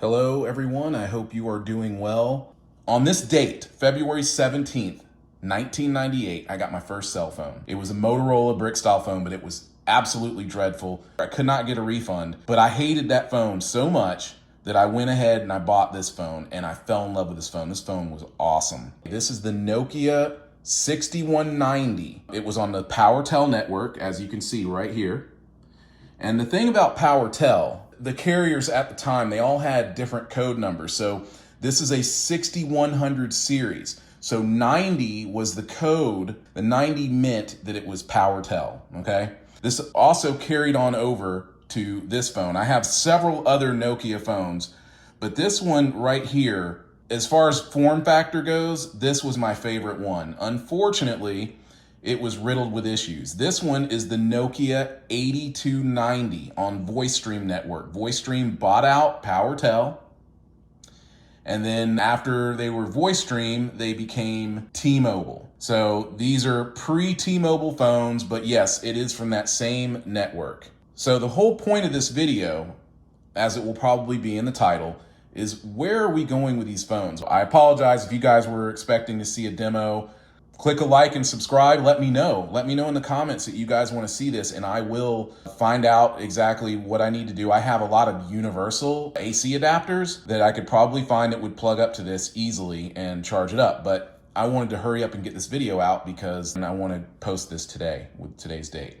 Hello, everyone. I hope you are doing well. On this date, February 17th, 1998, I got my first cell phone. It was a Motorola brick style phone, but it was absolutely dreadful. I could not get a refund, but I hated that phone so much that I went ahead and I bought this phone and I fell in love with this phone. This phone was awesome. This is the Nokia 6190. It was on the PowerTel network, as you can see right here. And the thing about PowerTel, the carriers at the time, they all had different code numbers. So this is a 6100 series. So 90 was the code. The 90 meant that it was PowerTel, okay? This also carried on over to this phone. I have several other Nokia phones, but this one right here, as far as form factor goes, this was my favorite one. Unfortunately, it was riddled with issues. This one is the Nokia 8290 on VoiceStream network. VoiceStream bought out PowerTel, and then after they were VoiceStream, they became T-Mobile. So these are pre-T-Mobile phones, but yes, it is from that same network. So the whole point of this video, as it will probably be in the title, is where are we going with these phones? I apologize if you guys were expecting to see a demo. Click a like and subscribe. Let me know. Let me know in the comments that you guys want to see this, and I will find out exactly what I need to do. I have a lot of universal AC adapters that I could probably find that would plug up to this easily and charge it up. But I wanted to hurry up and get this video out because I want to post this today with today's date.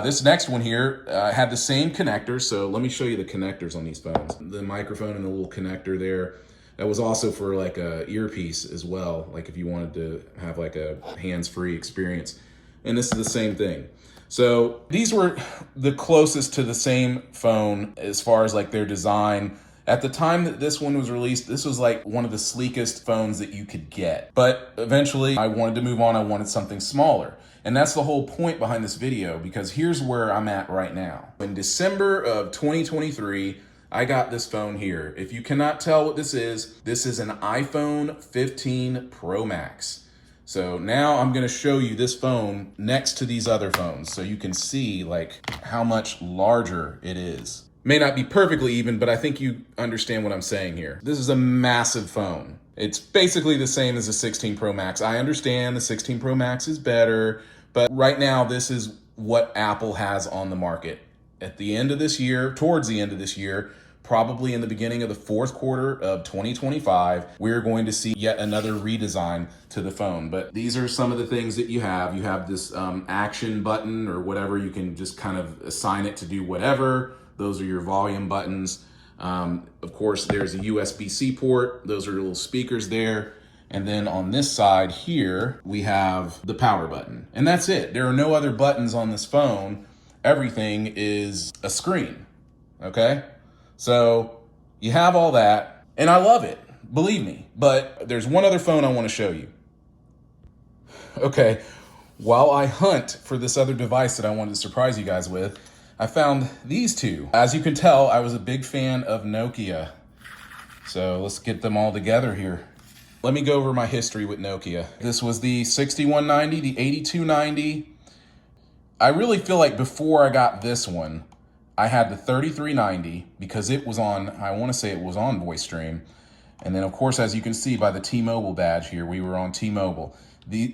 This next one here had the same connectors. So let me show you the connectors on these phones. The microphone and the little connector there. That was also for like a earpiece as well, like if you wanted to have like a hands-free experience. And this is the same thing. So these were the closest to the same phone as far as like their design. At the time that this one was released, this was like one of the sleekest phones that you could get. But eventually I wanted to move on. I wanted something smaller. And that's the whole point behind this video, because here's where I'm at right now. In December of 2023, I got this phone here. If you cannot tell what this is an iPhone 15 Pro Max. So now I'm gonna show you this phone next to these other phones so you can see like how much larger it is. May not be perfectly even, but I think you understand what I'm saying here. This is a massive phone. It's basically the same as the 16 Pro Max. I understand the 16 Pro Max is better, but right now this is what Apple has on the market. At the end of this year, towards the end of this year, probably in the beginning of the fourth quarter of 2025, we're going to see yet another redesign to the phone. But these are some of the things that you have. You have this action button or whatever. You can just kind of assign it to do whatever. Those are your volume buttons. Of course, there's a USB-C port. Those are little speakers there. And then on this side here, we have the power button. And that's it. There are no other buttons on this phone. Everything is a screen, okay? So you have all that, and I love it, believe me. But there's one other phone I want to show you. Okay, while I hunt for this other device that I wanted to surprise you guys with, I found these two. As you can tell, I was a big fan of Nokia. So let's get them all together here. Let me go over my history with Nokia. This was the 6190, the 8290. I really feel like before I got this one, I had the 3390 because it was on, I want to say it was on VoiceStream. And then of course, as you can see by the T-Mobile badge here, we were on T-Mobile.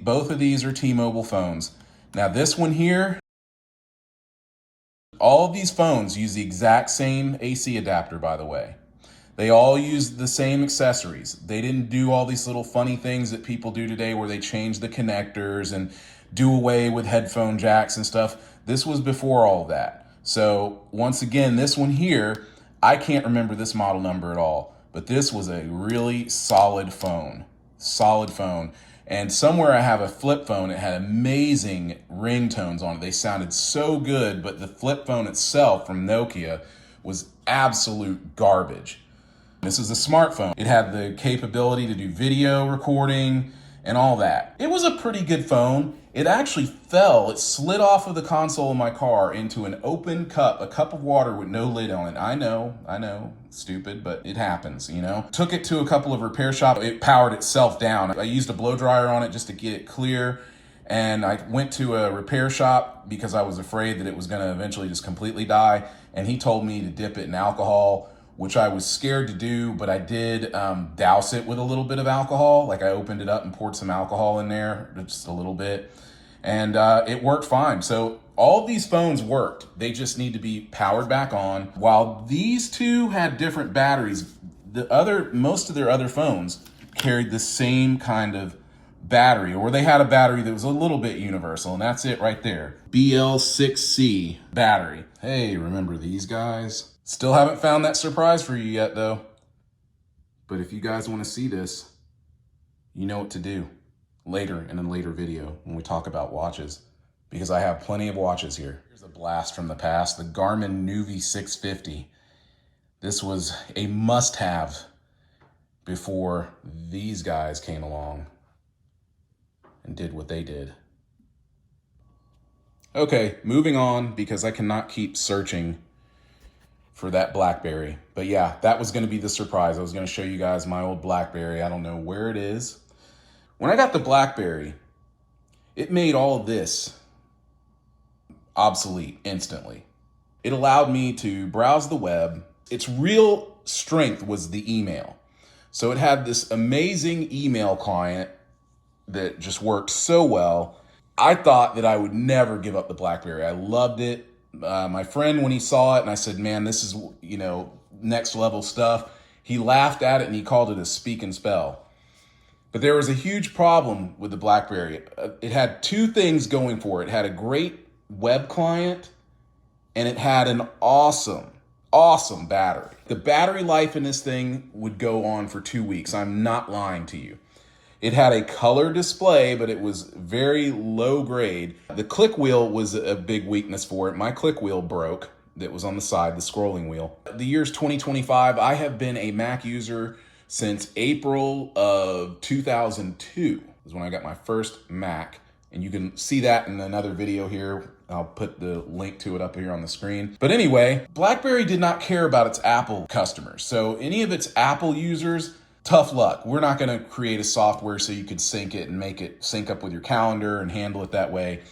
Both of these are T-Mobile phones. Now this one here, all of these phones use the exact same AC adapter, by the way. They all use the same accessories. They didn't do all these little funny things that people do today where they change the connectors and do away with headphone jacks and stuff. This was before all of that. So once again, this one here, I can't remember this model number at all, but this was a really solid phone. And somewhere I have a flip phone. It had amazing ringtones on it. They sounded so good, but the flip phone itself from Nokia was absolute garbage. This is a smartphone. It had the capability to do video recording and all that. It was a pretty good phone. It actually fell. It slid off of the console of my car into an open cup, a cup of water with no lid on it. I know, stupid, but it happens, you know? Took it to a couple of repair shops. It powered itself down. I used a blow dryer on it just to get it clear. And I went to a repair shop because I was afraid that it was gonna eventually just completely die. And he told me to dip it in alcohol, which I was scared to do, but I did douse it with a little bit of alcohol. Like I opened it up and poured some alcohol in there, just a little bit, and it worked fine. So all of these phones worked. They just need to be powered back on. While these two had different batteries, most of their other phones carried the same kind of battery, or they had a battery that was a little bit universal, and that's it right there. BL6C battery. Hey, remember these guys? Still haven't found that surprise for you yet though. But if you guys want to see this, you know what to do later in a later video when we talk about watches, because I have plenty of watches here. Here's a blast from the past, the Garmin Nuvi 650. This was a must-have before these guys came along and did what they did. Okay, moving on, because I cannot keep searching for that BlackBerry. But yeah, that was gonna be the surprise. I was gonna show you guys my old BlackBerry. I don't know where it is. When I got the BlackBerry, it made all of this obsolete instantly. It allowed me to browse the web. Its real strength was the email. So it had this amazing email client that just worked so well. I thought that I would never give up the BlackBerry. I loved it. My friend, when he saw it and I said, man, this is, next level stuff, he laughed at it and he called it a speak and spell. But there was a huge problem with the BlackBerry. It had two things going for it. It had a great web client and it had an awesome battery. The battery life in this thing would go on for 2 weeks. I'm not lying to you. It had a color display, but it was very low grade. The click wheel was a big weakness for it. My click wheel broke that was on the side, the scrolling wheel. The year's 2025. I have been a Mac user since April of 2002 is when I got my first Mac. And you can see that in another video here. I'll put the link to it up here on the screen. But anyway, BlackBerry did not care about its Apple customers. So any of its Apple users, tough luck. We're not gonna create a software so you could sync it and make it sync up with your calendar and handle it that way.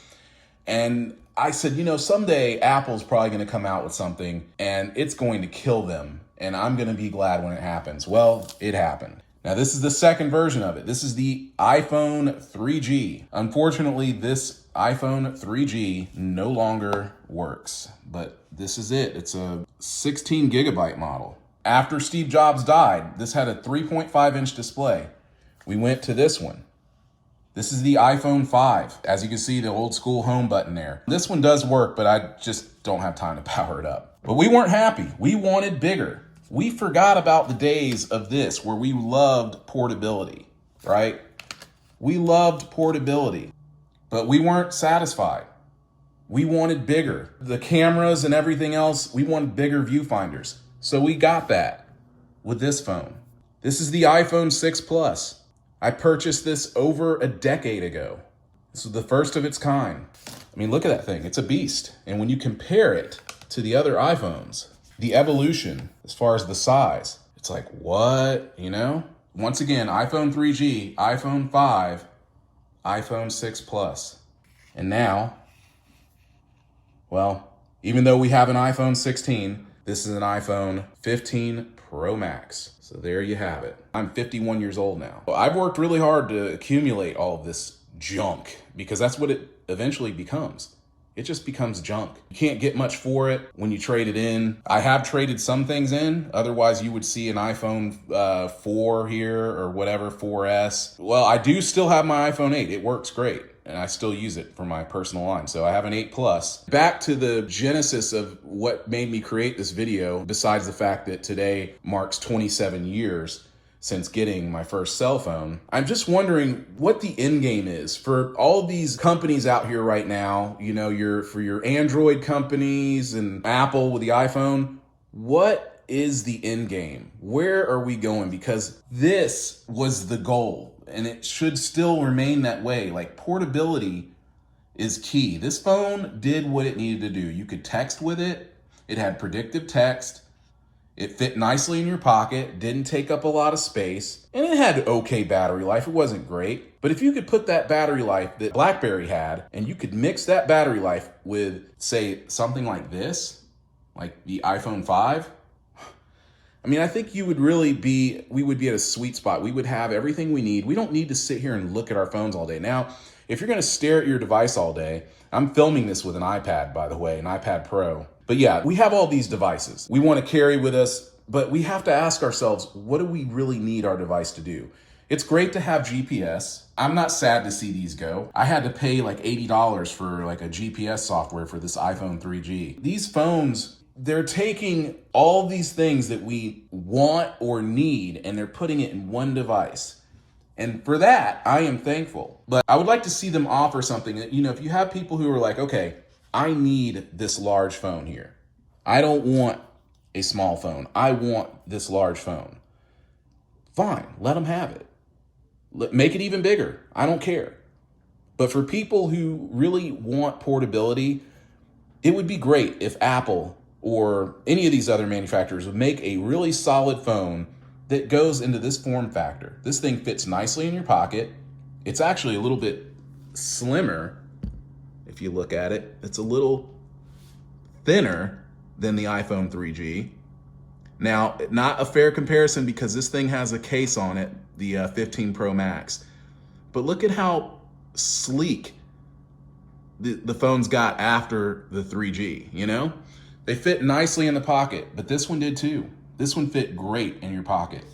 And I said, someday Apple's probably gonna come out with something and it's going to kill them. And I'm gonna be glad when it happens. Well, it happened. Now this is the second version of it. This is the iPhone 3G. Unfortunately, this iPhone 3G no longer works, but this is it. It's a 16 gigabyte model. After Steve Jobs died, this had a 3.5-inch display. We went to this one. This is the iPhone 5. As you can see, the old school home button there. This one does work, but I just don't have time to power it up. But we weren't happy. We wanted bigger. We forgot about the days of this where we loved portability, right? We loved portability, but we weren't satisfied. We wanted bigger. The cameras and everything else, we wanted bigger viewfinders. So we got that with this phone. This is the iPhone 6 Plus. I purchased this over a decade ago. This was the first of its kind. I mean, look at that thing. It's a beast. And when you compare it to the other iPhones, the evolution as far as the size, it's like, what, Once again, iPhone 3G, iPhone 5, iPhone 6 Plus. And now, well, even though we have an iPhone 16, this is an iPhone 15 Pro Max. So there you have it. I'm 51 years old now. I've worked really hard to accumulate all of this junk because that's what it eventually becomes. It just becomes junk. You can't get much for it when you trade it in. I have traded some things in. Otherwise, you would see an iPhone 4 here or whatever, 4S. Well, I do still have my iPhone 8. It works great. And I still use it for my personal line. So I have an 8 Plus. Back to the genesis of what made me create this video, besides the fact that today marks 27 years since getting my first cell phone. I'm just wondering what the end game is for all these companies out here right now, for your Android companies and Apple with the iPhone. What is the end game? Where are we going? Because this was the goal and it should still remain that way. Like, portability is key. This phone did what it needed to do. You could text with it. It had predictive text. It fit nicely in your pocket, didn't take up a lot of space, and it had okay battery life. It wasn't great. But if you could put that battery life that BlackBerry had, and you could mix that battery life with, say, something like this, like the iPhone 5, I mean, I think we would be at a sweet spot. We would have everything we need. We don't need to sit here and look at our phones all day. Now, if you're going to stare at your device all day, I'm filming this with an iPad, by the way, an iPad Pro. But yeah, we have all these devices we want to carry with us, but we have to ask ourselves, what do we really need our device to do? It's great to have GPS. I'm not sad to see these go. I had to pay like $80 for like a GPS software for this iPhone 3G. These phones, they're taking all these things that we want or need and they're putting it in one device. And for that, I am thankful. But I would like to see them offer something that, if you have people who are like, okay, I need this large phone here. I don't want a small phone. I want this large phone. Fine, let them have it. Make it even bigger. I don't care. But for people who really want portability, it would be great if Apple or any of these other manufacturers would make a really solid phone that goes into this form factor. This thing fits nicely in your pocket. It's actually a little bit slimmer. If you look at it, it's a little thinner than the iPhone 3G. Now, not a fair comparison because this thing has a case on it, the 15 Pro Max. But look at how sleek the phones got after the 3G, They fit nicely in the pocket, but this one did too. This one fit great in your pocket.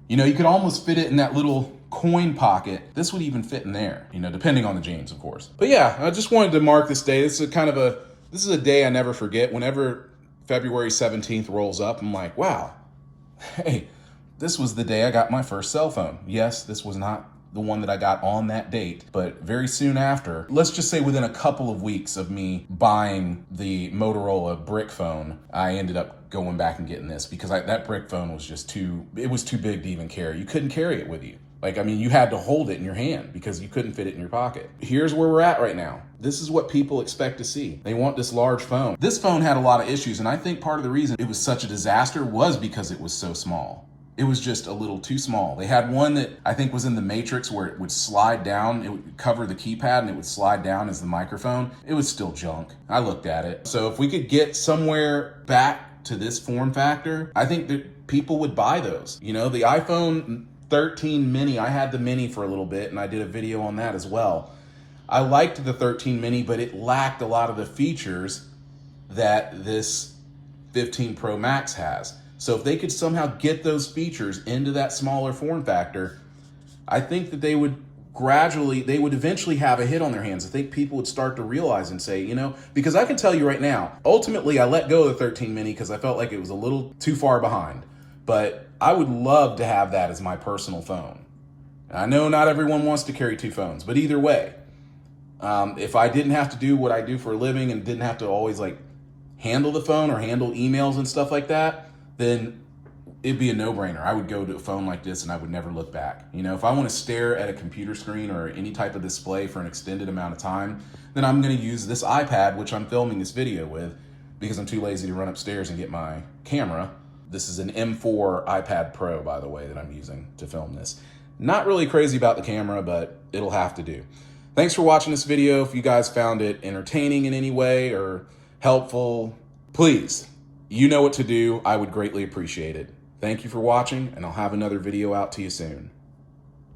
You could almost fit it in that little coin pocket. This would even fit in there, depending on the jeans, of course. But yeah, I just wanted to mark this day. This is a day I never forget. Whenever February 17th rolls up, I'm like, wow, hey, this was the day I got my first cell phone. Yes, this was not the one that I got on that date, but very soon after, let's just say within a couple of weeks of me buying the Motorola brick phone, I ended up going back and getting this because that brick phone was just too big to even carry. You couldn't carry it with you. You had to hold it in your hand because you couldn't fit it in your pocket. Here's where we're at right now. This is what people expect to see. They want this large phone. This phone had a lot of issues, and I think part of the reason it was such a disaster was because it was so small. It was just a little too small. They had one that I think was in the Matrix where it would slide down, it would cover the keypad and it would slide down as the microphone. It was still junk. I looked at it. So if we could get somewhere back to this form factor, I think that people would buy those. The iPhone 13 mini, I had the mini for a little bit and I did a video on that as well. I liked the 13 mini, but it lacked a lot of the features that this 15 Pro Max has. So if they could somehow get those features into that smaller form factor, I think that they would eventually have a hit on their hands. I think people would start to realize and say, because I can tell you right now, ultimately I let go of the 13 mini because I felt like it was a little too far behind. But I would love to have that as my personal phone. And I know not everyone wants to carry two phones, but either way, if I didn't have to do what I do for a living and didn't have to always handle the phone or handle emails and stuff like that, then it'd be a no-brainer. I would go to a phone like this and I would never look back. If I want to stare at a computer screen or any type of display for an extended amount of time, then I'm going to use this iPad, which I'm filming this video with, because I'm too lazy to run upstairs and get my camera. This is an M4 iPad Pro, by the way, that I'm using to film this. Not really crazy about the camera, but it'll have to do. Thanks for watching this video. If you guys found it entertaining in any way or helpful, please, you know what to do. I would greatly appreciate it. Thank you for watching, and I'll have another video out to you soon.